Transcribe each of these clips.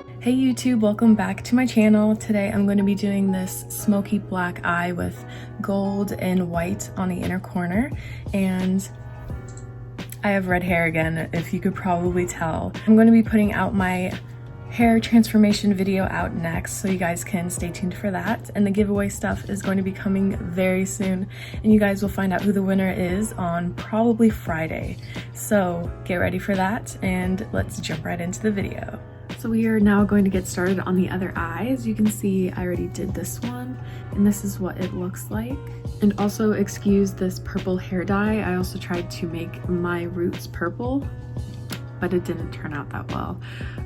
Hey YouTube, welcome back to my channel. Today I'm going to be doing this smoky black eye with gold and white on the inner corner, and I have red hair again, if you could probably tell. I'm going to be putting out my hair transformation video out next, so you guys can stay tuned for that. And the giveaway stuff is going to be coming very soon, and you guys will find out who the winner is on probably Friday. So get ready for that, and let's jump right into the video. So we are now going to get started on the other eye. As you can see, I already did this one, and this is what it looks like. And also excuse this purple hair dye. I also tried to make my roots purple, but it didn't turn out that well.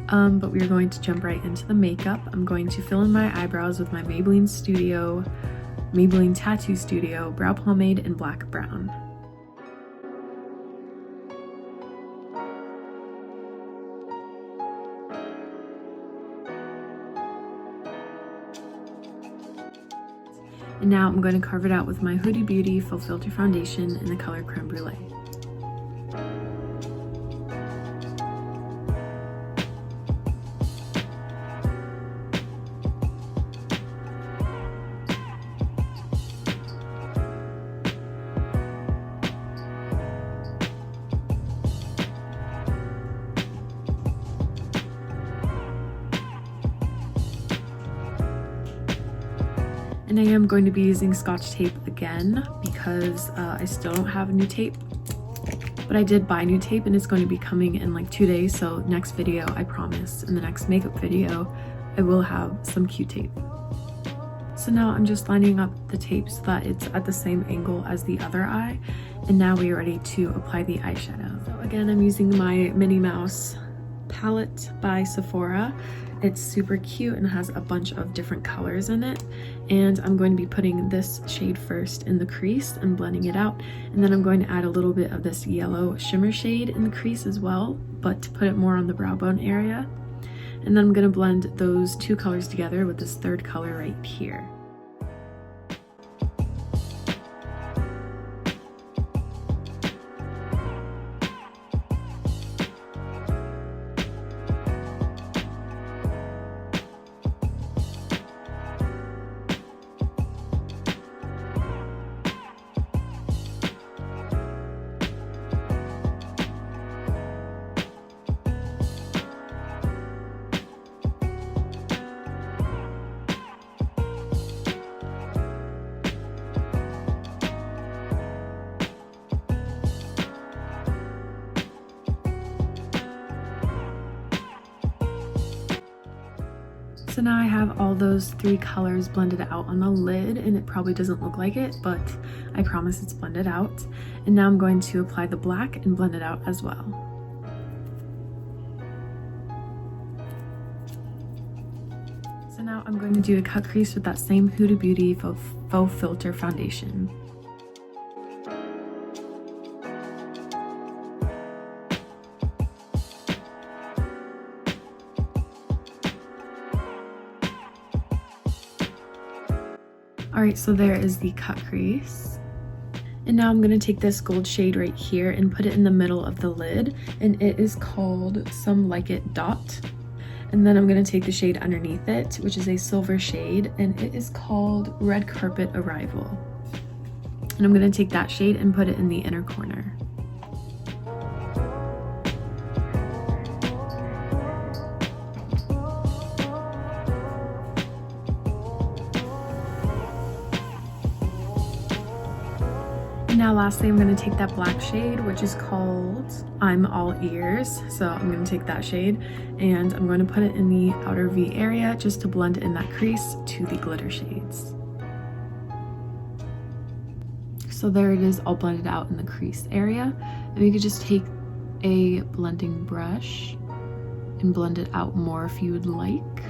But we are going to jump right into the makeup. I'm going to fill in my eyebrows with my Maybelline Tattoo Studio brow pomade in black brown. And now I'm going to carve it out with my Huda Beauty Full Filter Foundation in the color Creme Brulee. And I am going to be using Scotch tape again because I still don't have new tape. But I did buy new tape and it's going to be coming in like 2 days. So next video, I promise, in the next makeup video, I will have some cute tape. So now I'm just lining up the tape so that it's at the same angle as the other eye. And now we are ready to apply the eyeshadow. So again, I'm using my Minnie Mouse palette by Sephora. It's super cute and has a bunch of different colors in it. And I'm going to be putting this shade first in the crease and blending it out. And then I'm going to add a little bit of this yellow shimmer shade in the crease as well, but to put it more on the brow bone area. And then I'm going to blend those two colors together with this third color right here. So now I have all those three colors blended out on the lid, and it probably doesn't look like it, but I promise it's blended out. And now I'm going to apply the black and blend it out as well. So now I'm going to do a cut crease with that same Huda Beauty Faux Filter Foundation. Alright, so there is the cut crease. And now I'm going to take this gold shade right here and put it in the middle of the lid, and it is called Some Like It Dot. And then I'm going to take the shade underneath it, which is a silver shade, and it is called Red Carpet Arrival. And I'm going to take that shade and put it in the inner corner. Now lastly, I'm going to take that black shade, which is called I'm All Ears. So I'm going to take that shade and I'm going to put it in the outer V area just to blend in that crease to the glitter shades. So there it is, all blended out in the crease area. And we could just take a blending brush and blend it out more if you would like.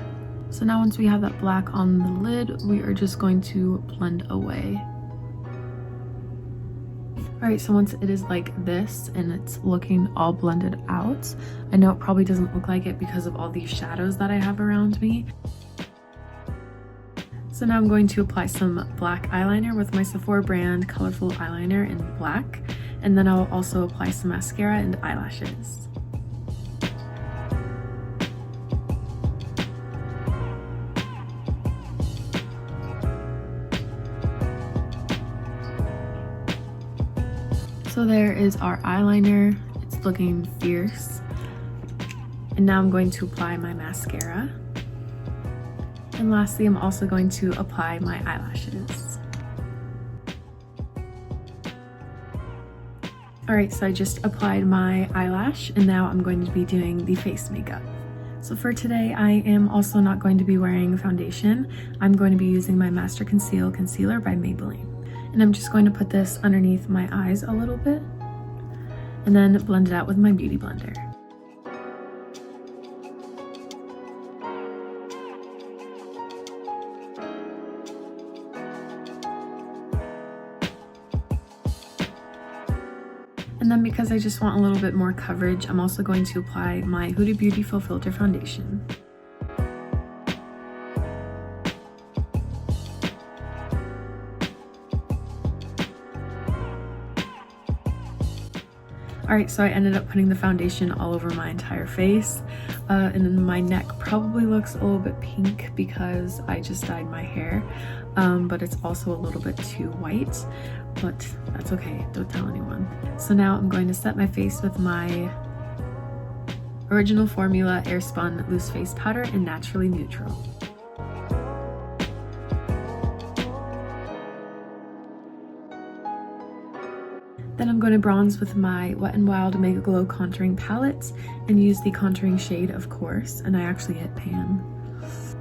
So now once we have that black on the lid, we are just going to blend away. Alright, so once it is like this and it's looking all blended out, I know it probably doesn't look like it because of all these shadows that I have around me. So now I'm going to apply some black eyeliner with my Sephora brand Colorful Eyeliner in black, and then I'll also apply some mascara and eyelashes. So there is our eyeliner. It's looking fierce. And now I'm going to apply my mascara. And lastly, I'm also going to apply my eyelashes. Alright, so I just applied my eyelash and now I'm going to be doing the face makeup. So for today, I am also not going to be wearing foundation. I'm going to be using my Master Conceal Concealer by Maybelline. And I'm just going to put this underneath my eyes a little bit and then blend it out with my Beauty Blender. And then because I just want a little bit more coverage, I'm also going to apply my Huda Beauty Full Filter Foundation. Alright, so I ended up putting the foundation all over my entire face, and then my neck probably looks a little bit pink because I just dyed my hair, but it's also a little bit too white, but that's okay, don't tell anyone. So now I'm going to set my face with my Original Formula Airspun Loose Face Powder in Naturally Neutral. Then I'm going to bronze with my Wet n Wild Mega Glow Contouring Palette and use the contouring shade, of course, and I actually hit pan.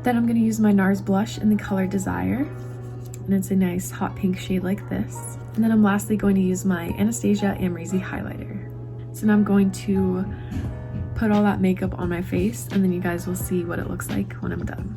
Then I'm going to use my NARS blush in the color Desire, and it's a nice hot pink shade like this. And then I'm lastly going to use my Anastasia Amrezy highlighter. So now I'm going to put all that makeup on my face, and then you guys will see what it looks like when I'm done.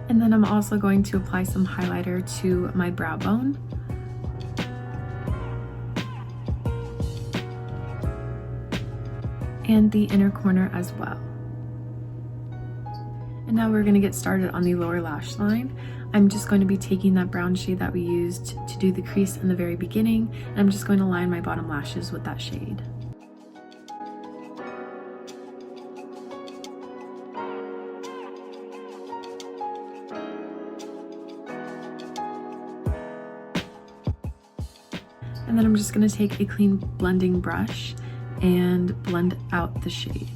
And then I'm also going to apply some highlighter to my brow bone. And the inner corner as well. And now we're going to get started on the lower lash line. I'm just going to be taking that brown shade that we used to do the crease in the very beginning, and I'm just going to line my bottom lashes with that shade. And then I'm just going to take a clean blending brush and blend out the shade.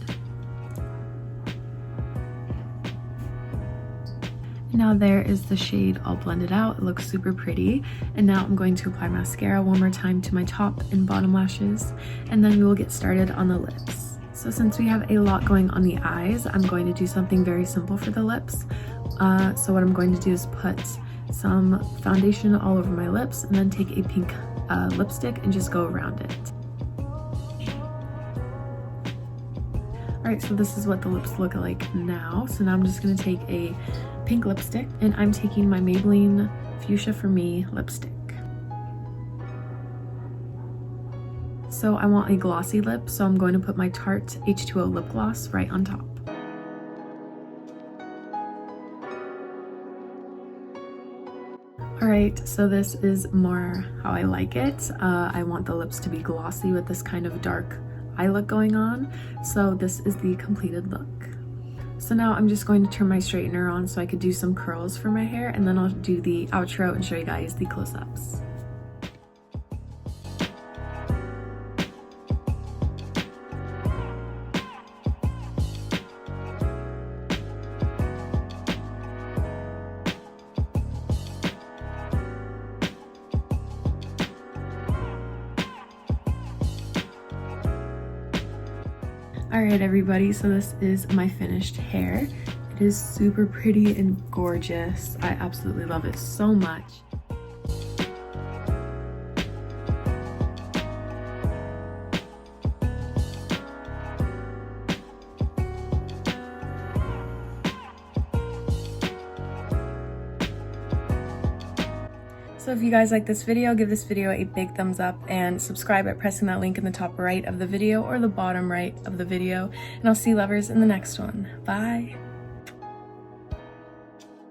Now there is the shade all blended out. It looks super pretty. And now I'm going to apply mascara one more time to my top and bottom lashes, and then we will get started on the lips. So since we have a lot going on the eyes, I'm going to do something very simple for the lips. So what I'm going to do is put some foundation all over my lips and then take a pink lipstick and just go around it. Alright, so this is what the lips look like now. So now I'm just going to take a pink lipstick, and I'm taking my Maybelline Fuchsia For Me lipstick. So I want a glossy lip, so I'm going to put my Tarte H2O lip gloss right on top. Alright, so this is more how I like it. I want the lips to be glossy with this kind of dark eye look going on. So this is the completed look. So now I'm just going to turn my straightener on so I could do some curls for my hair, and then I'll do the outro and show you guys the close-ups. Alright everybody, so this is my finished hair. It is super pretty and gorgeous. I absolutely love it so much. So if you guys like this video, give this video a big thumbs up and subscribe by pressing that link in the top right of the video or the bottom right of the video. And I'll see you lovers in the next one. Bye.